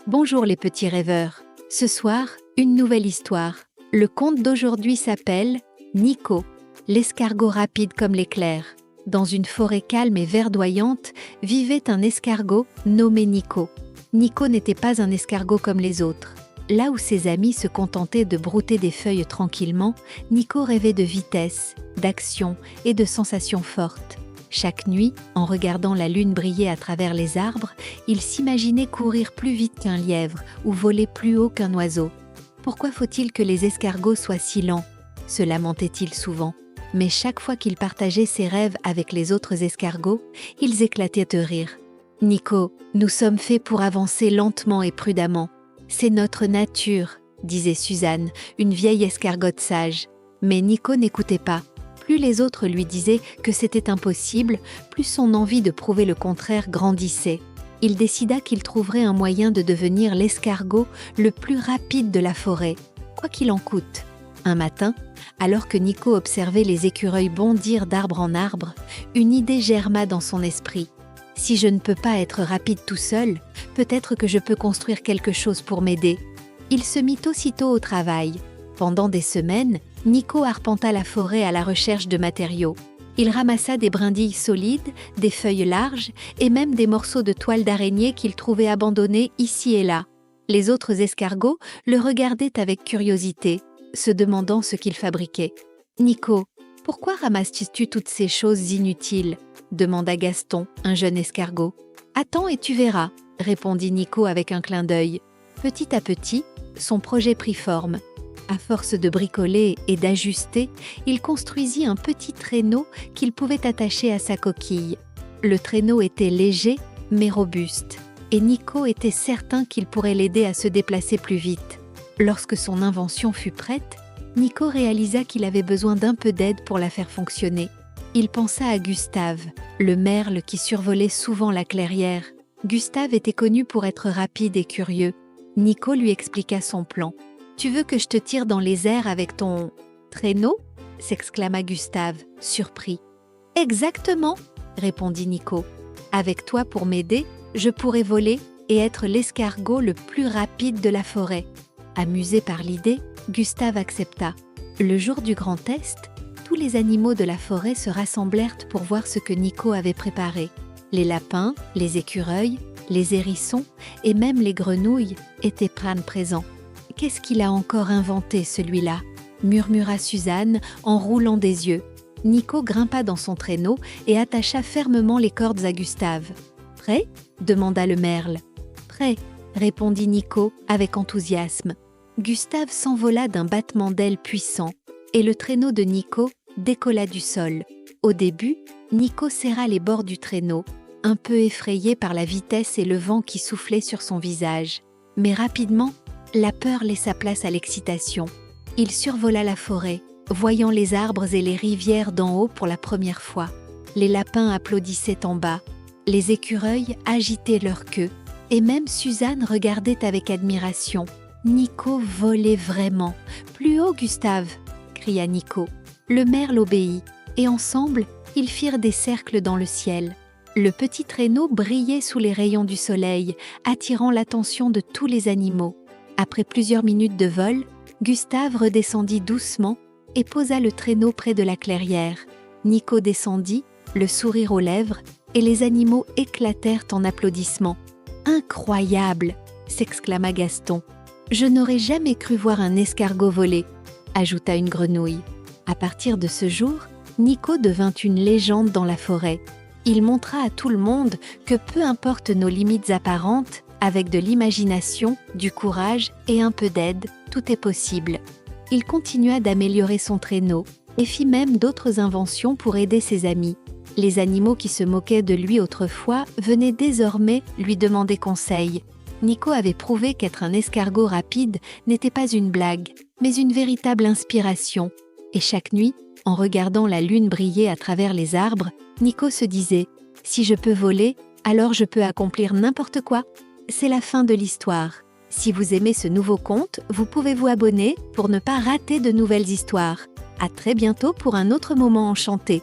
Bonjour les petits rêveurs. Ce soir, une nouvelle histoire. Le conte d'aujourd'hui s'appelle Nico, l'escargot rapide comme l'éclair. Dans une forêt calme et verdoyante, vivait un escargot nommé Nico. Nico n'était pas un escargot comme les autres. Là où ses amis se contentaient de brouter des feuilles tranquillement, Nico rêvait de vitesse, d'action et de sensations fortes. Chaque nuit, en regardant la lune briller à travers les arbres, il s'imaginait courir plus vite qu'un lièvre ou voler plus haut qu'un oiseau. Pourquoi faut-il que les escargots soient si lents ? Se lamentait-il souvent. Mais chaque fois qu'il partageait ses rêves avec les autres escargots, ils éclataient de rire. « Nico, nous sommes faits pour avancer lentement et prudemment. C'est notre nature, » disait Suzanne, une vieille escargotte sage. Mais Nico n'écoutait pas. Plus les autres lui disaient que c'était impossible, plus son envie de prouver le contraire grandissait. Il décida qu'il trouverait un moyen de devenir l'escargot le plus rapide de la forêt, quoi qu'il en coûte. Un matin, alors que Nico observait les écureuils bondir d'arbre en arbre, une idée germa dans son esprit. Si je ne peux pas être rapide tout seul, peut-être que je peux construire quelque chose pour m'aider. Il se mit aussitôt au travail. Pendant des semaines, Nico arpenta la forêt à la recherche de matériaux. Il ramassa des brindilles solides, des feuilles larges et même des morceaux de toile d'araignée qu'il trouvait abandonnés ici et là. Les autres escargots le regardaient avec curiosité, se demandant ce qu'il fabriquait. « Nico, pourquoi ramasses-tu toutes ces choses inutiles ?» demanda Gaston, un jeune escargot. « Attends et tu verras » répondit Nico avec un clin d'œil. Petit à petit, son projet prit forme. À force de bricoler et d'ajuster, il construisit un petit traîneau qu'il pouvait attacher à sa coquille. Le traîneau était léger, mais robuste, et Nico était certain qu'il pourrait l'aider à se déplacer plus vite. Lorsque son invention fut prête, Nico réalisa qu'il avait besoin d'un peu d'aide pour la faire fonctionner. Il pensa à Gustave, le merle qui survolait souvent la clairière. Gustave était connu pour être rapide et curieux. Nico lui expliqua son plan. « Tu veux que je te tire dans les airs avec ton traîneau ?» s'exclama Gustave, surpris. « Exactement !» répondit Nico. « Avec toi pour m'aider, je pourrais voler et être l'escargot le plus rapide de la forêt. » Amusé par l'idée, Gustave accepta. Le jour du grand test, tous les animaux de la forêt se rassemblèrent pour voir ce que Nico avait préparé. Les lapins, les écureuils, les hérissons et même les grenouilles étaient présents. « Qu'est-ce qu'il a encore inventé, celui-là » murmura Suzanne en roulant des yeux. Nico grimpa dans son traîneau et attacha fermement les cordes à Gustave. « Prêt » demanda le merle. « Prêt » répondit Nico avec enthousiasme. Gustave s'envola d'un battement d'ailes puissant et le traîneau de Nico décolla du sol. Au début, Nico serra les bords du traîneau, un peu effrayé par la vitesse et le vent qui soufflait sur son visage. Mais rapidement, la peur laissa place à l'excitation. Il survola la forêt, voyant les arbres et les rivières d'en haut pour la première fois. Les lapins applaudissaient en bas, les écureuils agitaient leur queue, et même Suzanne regardait avec admiration. Nico volait vraiment. « Plus haut, Gustave !» cria Nico. Le merle obéit, et ensemble, ils firent des cercles dans le ciel. Le petit traîneau brillait sous les rayons du soleil, attirant l'attention de tous les animaux. Après plusieurs minutes de vol, Gustave redescendit doucement et posa le traîneau près de la clairière. Nico descendit, le sourire aux lèvres, et les animaux éclatèrent en applaudissements. « Incroyable !» s'exclama Gaston. « Je n'aurais jamais cru voir un escargot voler !» ajouta une grenouille. À partir de ce jour, Nico devint une légende dans la forêt. Il montra à tout le monde que peu importe nos limites apparentes, avec de l'imagination, du courage et un peu d'aide, tout est possible. Il continua d'améliorer son traîneau et fit même d'autres inventions pour aider ses amis. Les animaux qui se moquaient de lui autrefois venaient désormais lui demander conseil. Nico avait prouvé qu'être un escargot rapide n'était pas une blague, mais une véritable inspiration. Et chaque nuit, en regardant la lune briller à travers les arbres, Nico se disait « Si je peux voler, alors je peux accomplir n'importe quoi ». C'est la fin de l'histoire. Si vous aimez ce nouveau conte, vous pouvez vous abonner pour ne pas rater de nouvelles histoires. À très bientôt pour un autre moment enchanté.